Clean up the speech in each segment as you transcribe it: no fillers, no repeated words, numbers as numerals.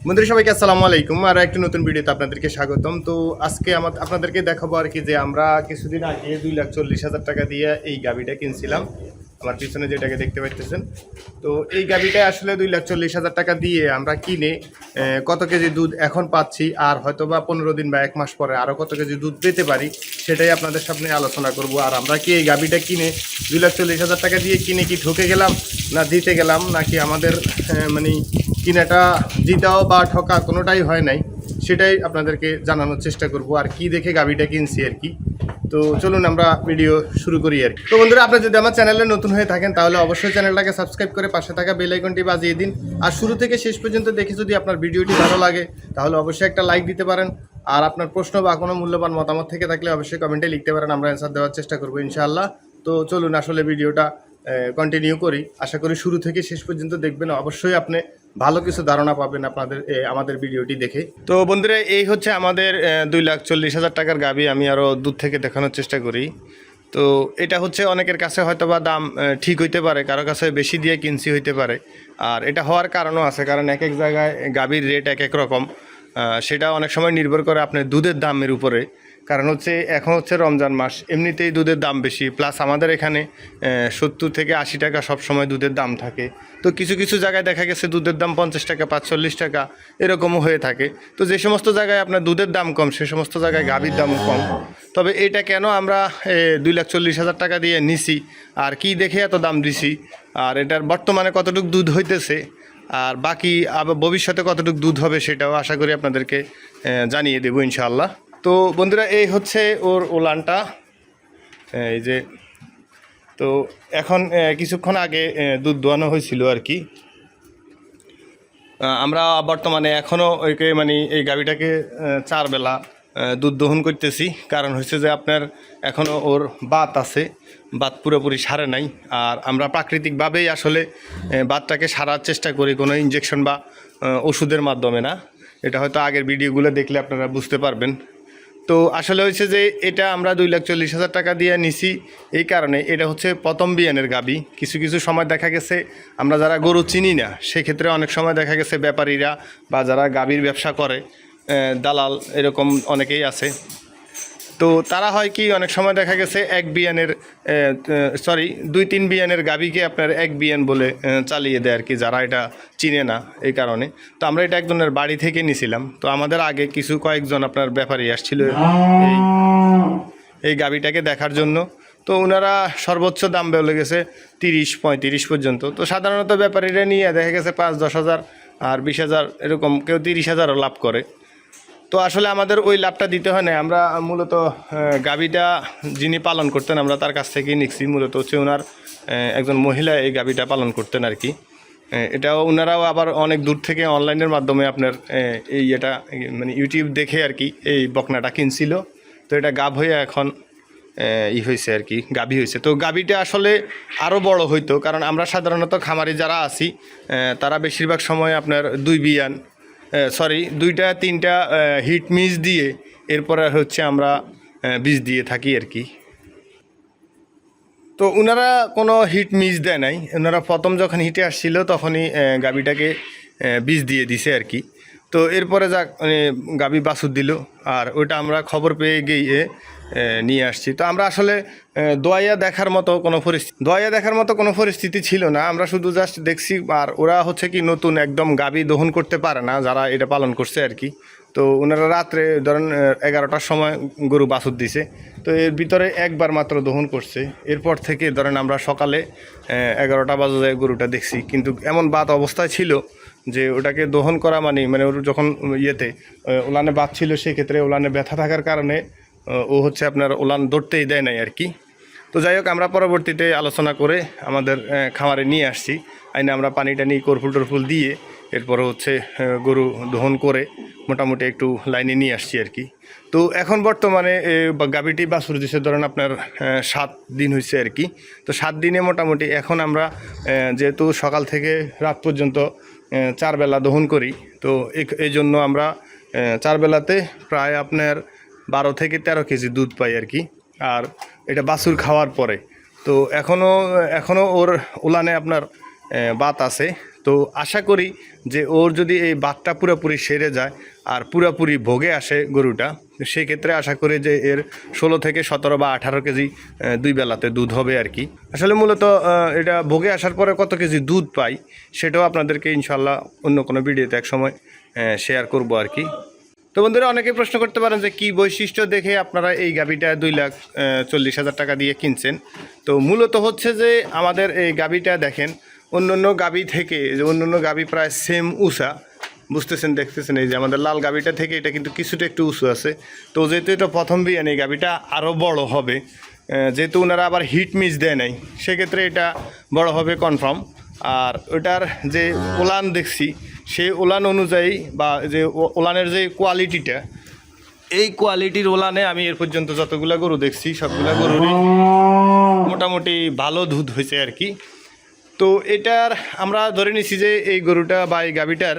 বন্ধুরা সবাইকে আসসালামু আলাইকুম। আর একটা নতুন ভিডিওতে আপনাদেরকে স্বাগতম। তো আজকে আপনাদেরকে দেখাবো আর কি যে আমরা কিছুদিন আগে 2,40,000 টাকা দিয়ে এই গাভিটা কিনছিলাম। আমার পিছনে যেটাকে দেখতে পাইতেছেন, তো এই গাভিটা আসলে 2,40,000 টাকা দিয়ে আমরা কিনে কত কেজি দুধ এখন পাচ্ছি, আর হয়তো বা 15 দিন বা 1 মাস পরে আরও কত কেজি দুধ পেতে পারি, সেটাই আপনাদের সামনে আলোচনা করব। আর আমরা কি এই গাভিটা কিনে 2,40,000 টাকা দিয়ে কিনে কি ঠকে গেলাম না দিতে গেলাম, নাকি আমাদের মানে কিনাটা জিতাও বা ঠকা কোনোটাই হয় নাই, সেটাই আপনাদেরকে জানানোর চেষ্টা করব। আর কি দেখে গাভিটা কিনছি আর কি। তো চলুন আমরা ভিডিও শুরু করি আর কি। তো বন্ধুরা, আপনারা যদি আমার চ্যানেলে নতুন হয়ে থাকেন তাহলে অবশ্যই চ্যানেলটাকে সাবস্ক্রাইব করে পাশে থাকা বেল আইকনটি বাজিয়ে দিন। আর শুরু থেকে শেষ পর্যন্ত দেখে যদি আপনার ভিডিওটি ভালো লাগে তাহলে অবশ্যই একটা লাইক দিতে পারেন। আর আপনার প্রশ্ন বা কোনো মূল্যবান মতামত থেকে থাকলে অবশ্যই কমেন্টে লিখতে পারেন, আমরা অ্যান্সার দেওয়ার চেষ্টা করবো ইনশাআল্লাহ। তো চলুন আসলে ভিডিওটা কন্টিনিউ করি। আশা করি শুরু থেকে শেষ পর্যন্ত দেখবেন, অবশ্যই আপনি ভালো কিছু ধারণা পাবেন আপনাদের আমাদের ভিডিওটি দেখে। তো বন্ধুরা, এই হচ্ছে আমাদের 2,40,000 টাকার গাভী। আমি আরও দূর থেকে দেখানোর চেষ্টা করি। তো এটা হচ্ছে অনেকের কাছে হয়তো বা দাম ঠিক হইতে পারে, কারো কাছে বেশি দিয়ে কিনছি হইতে পারে। আর এটা হওয়ার কারণও আছে, কারণ এক এক জায়গায় গাভীর রেট এক এক রকম। সেটা অনেক সময় নির্ভর করে আপনার দুধের দামের উপরে। কারণ হচ্ছে এখন হচ্ছে রমজান মাস, এমনিতেই দুধের দাম বেশি, প্লাস আমাদের এখানে 70 থেকে 80 টাকা সবসময় দুধের দাম থাকে। তো কিছু কিছু জায়গায় দেখা গেছে দুধের দাম 50 টাকা 45 টাকা এরকমও হয়ে থাকে। তো যে সমস্ত জায়গায় আপনার দুধের দাম কম, সে সমস্ত জায়গায় গাভীর দামও কম। তবে এটা কেন আমরা 2,40,000 টাকা দিয়ে নিছি, আর কি দেখে এত দাম দিছি, আর এটার বর্তমানে কতটুকু দুধ হইতেছে, আর বাকি আবার ভবিষ্যতে কতটুকু দুধ হবে, সেটাও আশা করি আপনাদেরকে জানিয়ে দেবো ইনশাআল্লাহ। তো বন্ধুরা, এই হচ্ছে ওর ওলানটা, এই যে। তো এখন কিছুক্ষণ আগে দুধ দোয়ানো হয়েছিল আর কি। আমরা বর্তমানে এখনও ওইকে মানে এই গাভীটাকে 4 বেলা দুধ দহন করতেছি। কারণ হচ্ছে যে আপনার এখনও ওর বাত আছে, বাত পুরোপুরি সারে নাই। আর আমরা প্রাকৃতিকভাবেই আসলে বাতটাকে সারার চেষ্টা করি, কোনো ইঞ্জেকশন বা ওষুধের মাধ্যমে না। এটা হয়তো আগের ভিডিওগুলো দেখলে আপনারা বুঝতে পারবেন। তো আসলে হয়েছে যে এটা আমরা 2,40,000 টাকা দিয়ে নিছি এই কারণে, এটা হচ্ছে প্রথম বিয়ানের গাভী। কিছু কিছু সময় দেখা গেছে আমরা যারা গরু চিনি না, সেক্ষেত্রে অনেক সময় দেখা গেছে ব্যাপারীরা বা যারা গাভীর ব্যবসা করে, দালাল এরকম অনেকেই আছে। তো তারা হয় কি, অনেক সময় দেখা গেছে এক বিয়ানের 2-3 বিয়ানের গাভীকে আপনার এক বিয়ান বলে চালিয়ে দেয় আর কি, যারা এটা চিনে না এই কারণে। তো আমরা এটা একজনের বাড়ি থেকে নিয়েছিলাম। তো আমাদের আগে কয়েকজন আপনার ব্যাপারী আসছিল এই গাভীটাকে দেখার জন্য। তো ওনারা সর্বোচ্চ দাম বলে গেছে 30-35 পর্যন্ত। তো সাধারণত ব্যাপারীরা নিয়ে দেখা গেছে 5-10 হাজার আর 20,000 এরকম, কেউ 30,000ও লাভ করে। তো আসলে আমাদের ওই লাভটা দিতে হয় না। আমরা মূলত গাভীটা যিনি পালন করতেন আমরা তার কাছ থেকেই নিচ্ছি। মূলত হচ্ছে ওনার একজন মহিলা এই গাভীটা পালন করতেন আর কি। এটাও ওনারাও আবার অনেক দূর থেকে অনলাইনের মাধ্যমে আপনার এটা মানে ইউটিউব দেখে আর কি এই বকনাটা কিনছিল। তো এটা গাভ হয়ে এখন হয়েছে আর কি, গাভী হয়েছে। তো গাভীটা আসলে আরও বড় হইতো, কারণ আমরা সাধারণত খামারি যারা আছি তারা বেশিরভাগ সময় আপনার 2-3টা হিট মিস দিয়ে এরপরে হচ্ছে আমরা বীজ দিয়ে থাকি আর কি। তো ওনারা কোনো হিট মিস দেয় নাই, ওনারা প্রথম যখন হিটে আসছিল তখনই গাভীটাকে বীজ দিয়ে দিছে আর কি। তো এরপরে গাভী বাছুর দিল, আর ওইটা আমরা খবর পেয়ে গিয়ে নিয়ে আসছি। তো আমরা আসলে দোয়াইয়া দেখার মতো কোনো পরিস্থিতি ছিল না। আমরা শুধু জাস্ট দেখছি। আর ওরা হচ্ছে কি নতুন একদম গাভী দহন করতে পারে না, যারা এটা পালন করছে আর কি। তো ওনারা রাত্রে ধরেন 11টার সময় গরু বাছুর দিছে। তো এর ভিতরে একবার মাত্র দহন করছে। এরপর থেকে ধরেন আমরা সকালে 11টা বাজে গরুটা দেখছি, কিন্তু এমন বাত অবস্থায় ছিল যে ওটাকে দহন করা মানে ওর যখন ওলানে বাত ছিল, সেক্ষেত্রে ওলানে ব্যথা থাকার কারণে ও হচ্ছে আপনার ওলান ধরতেই দেয় নাই আর কি। তো যাই হোক, আমরা পরবর্তীতে আলোচনা করে আমাদের খামারে নিয়ে আসছি। আইনে আমরা পানিটা নিয়ে কর্ফুল দিয়ে এরপরে হচ্ছে গরু দহন করে মোটামুটি একটু লাইনে নিয়ে আসছি আর কি। তো এখন বর্তমানে গাভীটি বাছুর দিছে ধরেন আপনার 7 দিন হয়েছে আর কি। তো 7 দিনে মোটামুটি এখন আমরা যেহেতু সকাল থেকে রাত পর্যন্ত 4 বেলা দহন করি, তো এই জন্য আমরা 4 বেলাতে প্রায় আপনার 12 থেকে 13 কেজি দুধ পাই আর কি। আর এটা বাছুর খাওয়ার পরে। তো এখনও ওর উলানে আপনার বাত আছে। তো আশা করি যে ওর যদি এই বাতটা পুরোপুরি সেরে যায় আর পুরোপুরি ভোগে আসে গরুটা, সেক্ষেত্রে আশা করি যে এর 16 থেকে 17 বা 18 কেজি দুই বেলাতে দুধ হবে আর কি। আসলে মূলত এটা ভোগে আসার পরে কত কেজি দুধ পাই সেটাও আপনাদেরকে ইনশাল্লাহ অন্য কোনো ভিডিওতে এক সময় শেয়ার করব আর কি। তো বন্ধুরা, অনেকে প্রশ্ন করতে পারেন যে কী বৈশিষ্ট্য দেখে আপনারা এই গাভীটা 2,40,000 টাকা দিয়ে কিনছেন। তো মূলত হচ্ছে যে আমাদের এই গাভীটা দেখেন অন্য গাভী থেকে, যে অন্য গাভী প্রায় সেম উঁচা, বুঝতেছেন দেখতেছেন, এই যে আমাদের লাল গাভীটা থেকে এটা কিন্তু কিছুটা একটু উঁচু আছে। তো যেহেতু এটা প্রথম বিয়ান, এই গাভীটা আরও বড় হবে, যেহেতু ওনারা আবার হিট মিস দেয় নাই, সেক্ষেত্রে এটা বড় হবে কনফার্ম। আর ওটার যে ওলান দেখছি, সেই ওলান অনুযায়ী বা যে ওলানের যে কোয়ালিটিটা, এই কোয়ালিটির ওলানে আমি এর পর্যন্ত যতগুলো গরু দেখছি সবগুলা গরুরই মোটামুটি ভালো দুধ হয়েছে আর কি। তো এটার আমরা ধরে নিছি যে এই গরুটা বা এই গাভীটার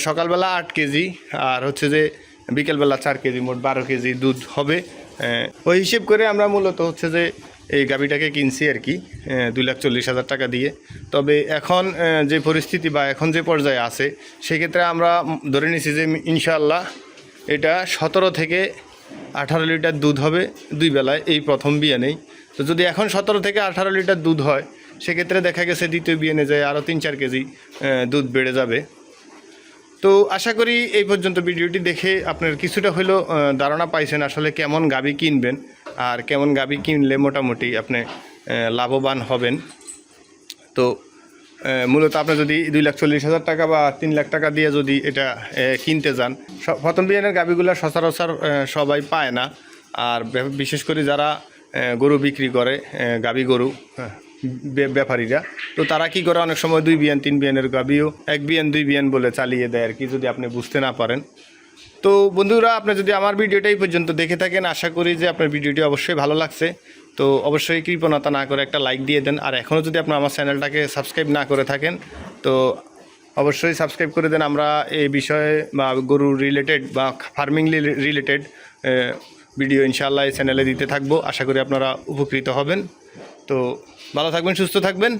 সকালবেলা 8 কেজি আর হচ্ছে যে বিকেলবেলা 4 কেজি, মোট 12 কেজি দুধ হবে। ওই হিসেব করে আমরা মূলত হচ্ছে যে এই গাভীটাকে কিনছি আর কি 2,40,000 টাকা দিয়ে। তবে এখন যে পরিস্থিতি বা এখন যে পর্যায়ে আছে, সেক্ষেত্রে আমরা ধরে নিছি যে ইনশাআল্লাহ এটা 17 থেকে 18 লিটার দুধ হবে দুই বেলায় এই প্রথম বিয়ানেই। তো যদি এখন 17 থেকে 18 লিটার দুধ হয়, সেক্ষেত্রে দেখা গেছে দ্বিতীয় বিয়ানে যায় আরও 3-4 কেজি দুধ বেড়ে যাবে। তো আশা করি এই পর্যন্ত ভিডিওটি দেখে আপনার কিছুটা হলেও ধারণা পাইছেন আসলে কেমন গাভী কিনবেন আর কেমন গাভী কিনলে মোটামুটি আপনি লাভবান হবেন। তো মূলত আপনি যদি 2,40,000 টাকা বা 3 লাখ টাকা দিয়ে যদি এটা কিনতে যান, প্রথম বিয়ানের গাভীগুলো সচরাচর সবাই পায় না। আর বিশেষ করে যারা গরু বিক্রি করে, গাভী গরু ব্যাপারীরা, তো তারা কি করে অনেক সময় 2 বিয়ান 3 বিয়ানের গাভীও 1 বিয়ান 2 বিয়ান বলে চালিয়ে দেয় আর কি, যদি আপনি বুঝতে না পারেন। তো বন্ধুরা, আপনি যদি আমার ভিডিওটা এই পর্যন্ত দেখে থাকেন, আশা করি যে আপনার ভিডিওটি অবশ্যই ভালো লাগছে। তো অবশ্যই কৃপণতা না করে একটা লাইক দিয়ে দেন। আর এখনও যদি আপনি আমার চ্যানেলটাকে সাবস্ক্রাইব না করে থাকেন, তো অবশ্যই সাবস্ক্রাইব করে দেন। আমরা এই বিষয়ে বা গরু রিলেটেড বা ফার্মিং রিলেটেড ভিডিও ইনশাআল্লাহ এই চ্যানেলে দিতে থাকবো। আশা করি আপনারা উপকৃত হবেন। তো ভালো থাকবেন, সুস্থ থাকবেন।